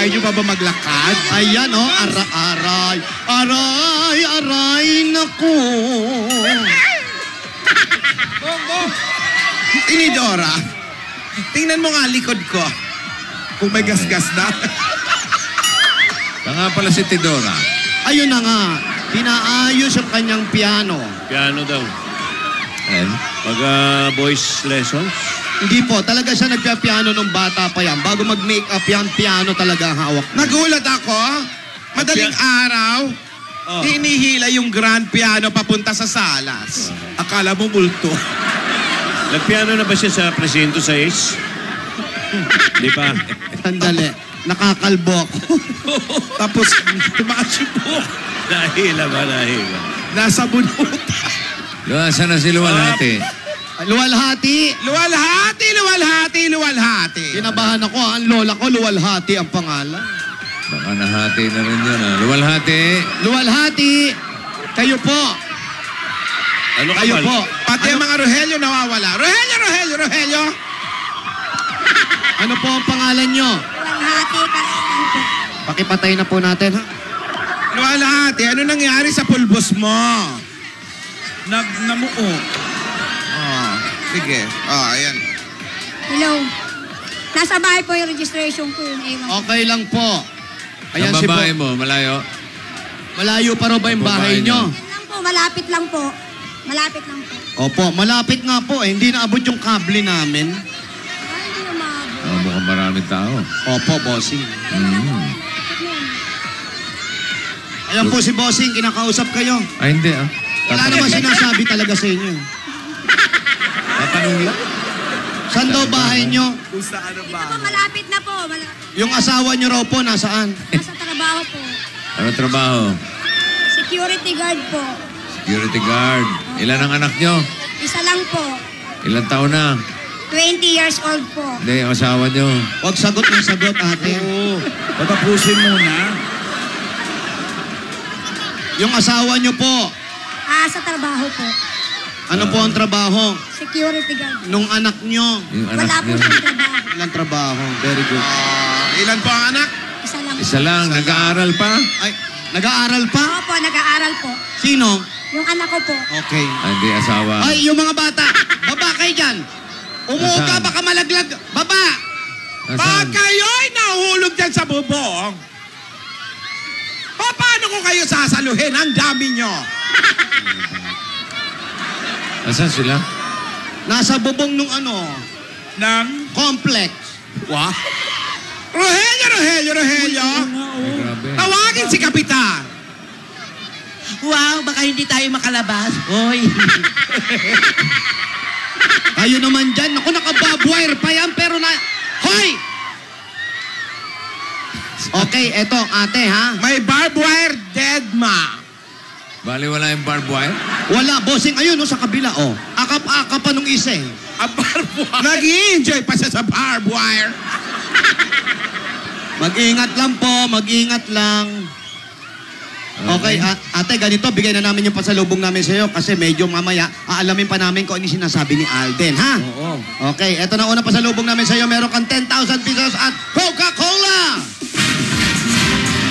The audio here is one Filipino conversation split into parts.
kaya nyo pa ba maglakad? Ayan, oh, aray. Aray, naku. Tinidora, tingnan mo nga likod ko. Kung may gasgas na. Nga pala si Tidora. Ayun na nga, pinaayos ang kanyang piano. Piano daw. And? Pag voice lessons? Hindi po, talaga siya nagpiano nung bata pa yan. Bago mag-make-up yan, piano talaga ang hawak. Nagulat ako. Madaling araw, hinihila yung grand piano papunta sa salas. Akala mo multo. Nagpiano na ba siya sa presinto 6? Di pa. Sandali, nakakalbo ako. Tapos, tumakas yung buhok. Nahila ba? Nasa bunuta. Saan na si Luwalhati? Luwalhati. Luwalhati. Kinabahan ako, ang lola ko, Luwalhati ang pangalan. Baka nahati na rin yan. Luwalhati, kayo po. Ano ka Kayo mal? po. Pati ang mga Rogelio nawawala. Rogelio. Ano po ang pangalan nyo? Luwalhati kasi po. Pakipatay na po natin, ha? Luwalhati, ano nangyari sa pulbos mo? Namuo. Sige. Ayan. Hello. Nasa bahay po yung registration ko yung ewan. Okay lang po. Ayan Ang si babae Bo. mo, malayo? Malayo pa raw ba yung bahay nyo? Yan lang po, malapit lang po. Opo, malapit nga po. Hindi naabot yung kable namin. Ay, hindi na maabot. Mukhang maraming tao. Opo, bossing. Ayan po si bossing, kinakausap kayo. Ay, hindi Wala naman sinasabi talaga sa inyo. Tatanong lang. Saan daw bahay nyo? Kung saan ang Ito po, malapit na po. Yung asawa nyo raw po, nasaan? Nasa trabaho po. Ano trabaho? Security guard po. Security guard. Ilan ang anak nyo? Isa lang po. Ilan taon na? 20 years old po. Hindi, ang asawa nyo. Huwag sagot ng sagot, ate. Patapusin muna. Yung asawa nyo po, Sa trabaho po. ano po ang trabaho? Security guard. Nung anak nyo, Yung Wala anak po nyo. siyang trabaho. ilang trabaho? Very good. Ilan po ang anak? Isa lang po. Isa lang, nag-aaral pa? Ay, nag-aaral pa? Opo, nag-aaral po. Sino? Yung anak ko po. Okay. Hindi, asawa. Ay, yung mga bata, baba kayo dyan. Umuha ka, Nasaan? baka malaglag. Baba! Pag Nasaan? kayo'y nahulog dyan sa bubong, paano ko kayo sasaluhin? Ang dami nyo. Nasaan sila? Nasa bubong nung Nang? complex. What? Rogelio! Ay, grabe. Tawagin si Kapitan. Wow, baka hindi tayo makalabas. Hoy. Kayo naman dyan. Ako, naka-bobwire pa yan, pero na... Hoy! Okay, eto, ate, ha? May barbed wire dead ma. Bali, wala yung barbed wire? Wala, bossing. Ayun, sa kabila, Akap-akap pa nung isa, eh. Ang barbed wire. Nag-i-enjoy pa siya sa barbed wire. Mag-ingat lang po, mag-ingat lang. Okay, ate, ganito, bigay na namin yung pasalubong namin sa iyo kasi medyo mamaya, aalamin pa namin kung ano yung sinasabi ni Alden, ha? Oo. Okay, eto na una pasalubong namin sa iyo. Meron kang 10,000 pesos at Coca-Cola!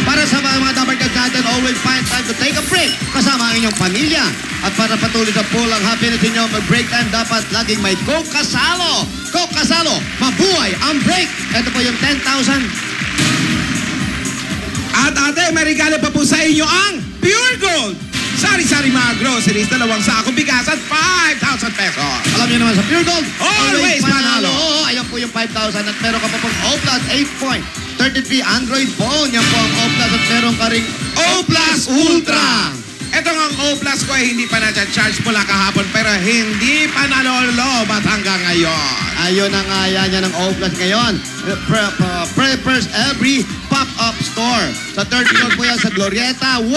Para sa mga dabarkad natin, always find time to take a break kasama ang inyong pamilya. At para patuloy sa full ang happiness ninyo, mag-break time, dapat laging may Coke Kasalo. Coke Kasalo, mabuhay ang break. Ito po yung 10,000. At ate, may regalo pa po sa inyo ang Pure Gold. Sari-sari mga groceries, 2 sakong bigas at 5,000 pesos. Alam niyo naman sa Pure Gold, Always panalo. Ayan po yung 5,000 at meron ka pa pong O Plus 8.33 Android phone. Yan po ang O Plus at meron ka ring O Plus Ultra. Ito nga ang O Plus ko ay hindi pa na-charge mula kahapon pero hindi pa nalolobat hanggang ngayon. Ayun na nga yan ang O Plus ngayon. Preppers every pop-up store. Sa third floor po yan sa Glorieta 1.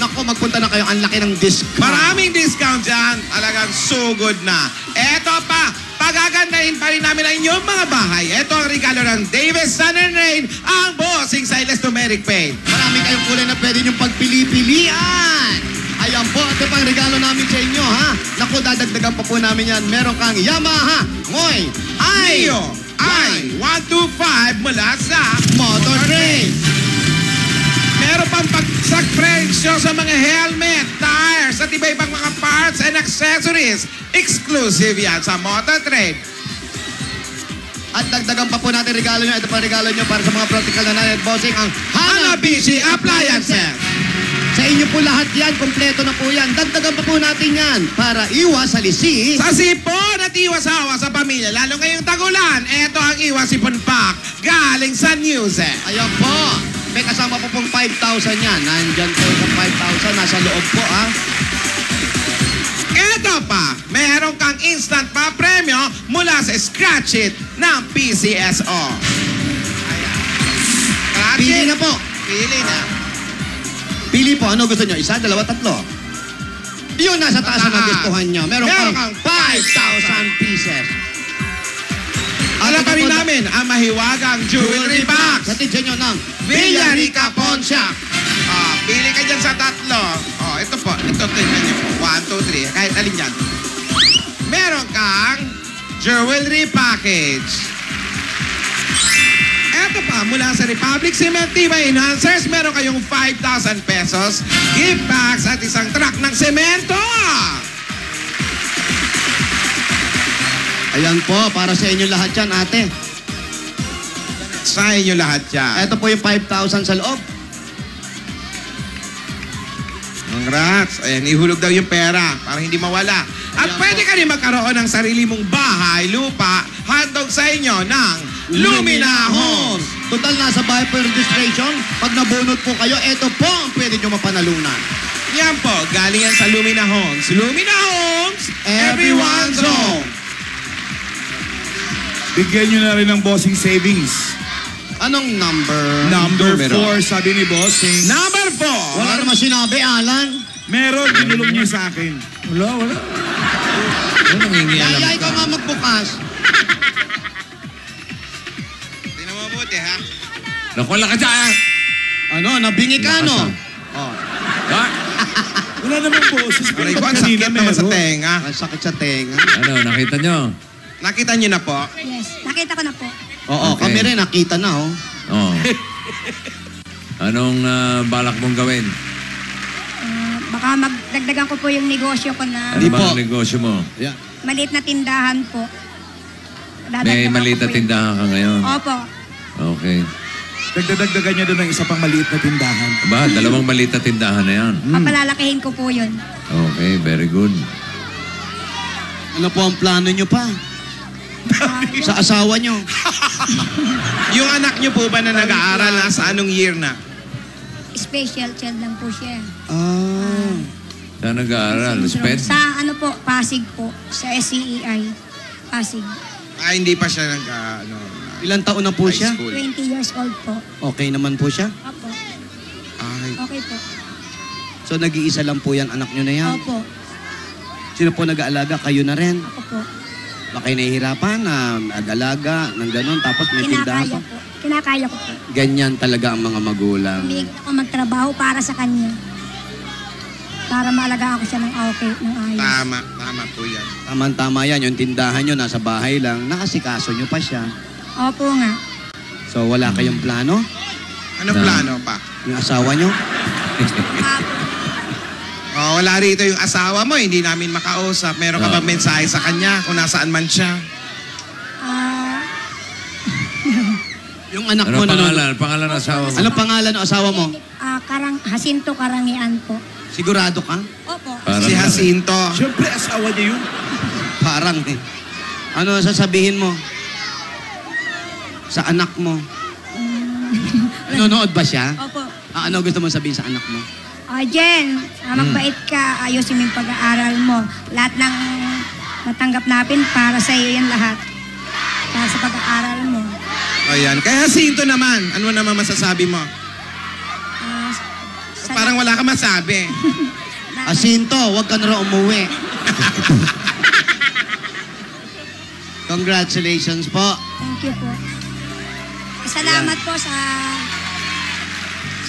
Naku, magpunta na kayo. Ang laki ng discount. Maraming discount dyan. Talagang so good na. Eto pa, pagagandahin pa rin namin ang inyong mga bahay. Ito ang regalo ng Davis Sun and Rain, ang bossing sa Elastomeric Paint. Marami kayong kulay na pwede niyong pagpili-pilian. Ayan po, ito pang regalo namin sa inyo, ha? Naku, dadagdagan pa po namin yan. Meron kang Yamaha Ngoy Neo I-125 mula sa Motor Trade. presyo sa mga helmet, tires, at iba-ibang mga parts and accessories. Exclusive yan sa Mototrade. At dagdagan pa po natin regalo nyo. Ito pa regalo nyo para sa mga practical na natin, bossing, ang Hanabishi Appliances. Sa inyo po lahat yan, kompleto na po yan. Dagdagan pa po natin yan para iwas sa lisi. Sa sipon at iwas-awa sa pamilya, lalo ngayong tagulan, eto ang Iwas Sipon Pack galing sa Newsec. Ayan po. May kasama po pong 5,000 yan. Nandyan po sa 5,000. Nasa loob po, ha? Eto pa, meron kang instant pa premyo mula sa Scratch It ng PCSO. Ayan. Scratch Pili It. na po. Pili na. Pili po. Ano gusto nyo? Isa, dalawa, tatlo? Yun, nasa taas ang nagustuhan nyo. Meron kang 5,000 pieces. Alakarin namin ang mahiwagang jewelry box. Hatid nyo ng Villarica Pawn Shop. Pili ka dyan sa tatlo. Ito po. Ito, tingnan niyo po. 1, 2, 3. Kahit alin yan. Meron kang jewelry package. Ito pa, mula sa Republic Cement Tibay Enhancers, meron kayong 5,000 pesos, gift bags at isang truck ng semento. Ayan po, para sa inyo lahat yan, ate. Sa inyo lahat yan. Ito po yung 5,000 sa loob. Congrats. Ayan, ihulog daw yung pera para hindi mawala. At Ayan pwede po. ka rin magkaroon ng sarili mong bahay, lupa, handog sa inyo ng Lumina Homes. Total nasa bahay po yung registration. Pag nabunot po kayo, ito po ang pwede nyo mapanalunan. Yan po, galing yan sa Lumina Homes. Lumina Homes, everyone's home. Bigyan nyo na rin ng bossing savings. Anong number? Number Numero. 4, sabi ni bossing. Number 4. Wala naman sinabi, Alan. Meron, binulong niya sa akin. Wala. Ano nangingialam Kaya ikaw ka? nga magbukas. Tingnan mo mabuti, ha? Nakuha ka dyan! Ano, nabingi ka, no? Nakasan. Oh, Ha? Wala naman boses. Aray Pero ko, ang kanina sakit naman sa meron. tenga. ang sakit sa tenga. Ano, nakita nyo? Nakita niyo na po? Yes, nakita ko na po. Oo, Okay. kami rin, nakita na, oh. Oo. Anong balak mong gawin? Baka magdagdagan ko po yung negosyo ko na Ano Hindi ba po. ang negosyo mo? Yeah. maliit na tindahan po. May Dadagdagan maliit ko na po yun. tindahan ka ngayon? Opo. Okay. Dagdagdagan niya doon ng isa pang maliit na tindahan. Ba, dalawang maliit na tindahan na yan. Papalalakihin ko po yun. Okay, very good. Ano po ang plano nyo pa? Sa asawa nyo? Yung anak niyo po ba na nag-aaral, nasa anong year na? Special child lang po siya. Ah. Saan nag-aaral? Syndrome. SPED? Sa ano po, Pasig po. Sa SCEI. Pasig. Hindi pa siya Ilang taon na po high siya? school. 20 years old po. Okay naman po siya? Opo. Ay, Okay po. So, nag-iisa lang po yan, anak nyo na yan? Opo. Sino po nag-aalaga? Kayo na rin? Ako po. Baka nahihirapan na nag-alaga ng ganun, tapos may tindahan Kinakaya pa? po. Kinakaya ko po. Ganyan talaga ang mga magulang. Umiigit ako magtrabaho para sa kanya. Para maalagaan ko siya ng okay, ng ayos. tama po yan. Tama-tama yan, yung tindahan nyo nasa bahay lang, nakasikaso nyo pa siya. Opo nga. So, wala kayong plano? Anong Na. plano pa? Yung asawa nyo? Opo. Wala rito yung asawa mo, hindi namin makausap. Meron ka No. bang mensahe sa kanya kung nasaan man siya? Yung anak Ano mo pangalan? Pangalan ng asawa mo? Ano pangalan ng asawa mo? Jacinto Karangian po. Sigurado ka? Opo. Parang Si Jacinto. Siyempre, asawa niya yun. Parang eh. Ano sasabihin mo? Sa anak mo? Nanonood ba siya? Opo. Ano gusto mo sabihin sa anak mo? Jen, magbait ka, ayusin mo yung pag-aaral mo. Lahat ng matanggap natin para sa iyo yan lahat. Para sa pag-aaral mo. Ayan. Kay Jacinto naman, ano naman masasabi mo? Parang wala ka masabi. Jacinto, huwag ka na rin umuwi. Congratulations po. Thank you po. Salamat po sa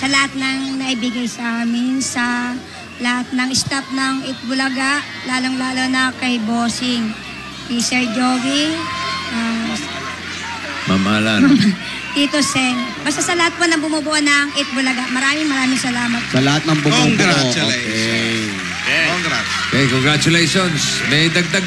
lahat ng naibigay sa amin, sa lahat ng staff ng Itbulaga, lalong-lalo na kay Bossing, kay Sir Jogi, Mamahalan. Tito Sen, Basta sa lahat po ng bumubuo ng Eat Bulaga, maraming salamat. Sa lahat ng bumubuo. Congratulations. Okay. Congrats. Okay, congratulations. May dagdag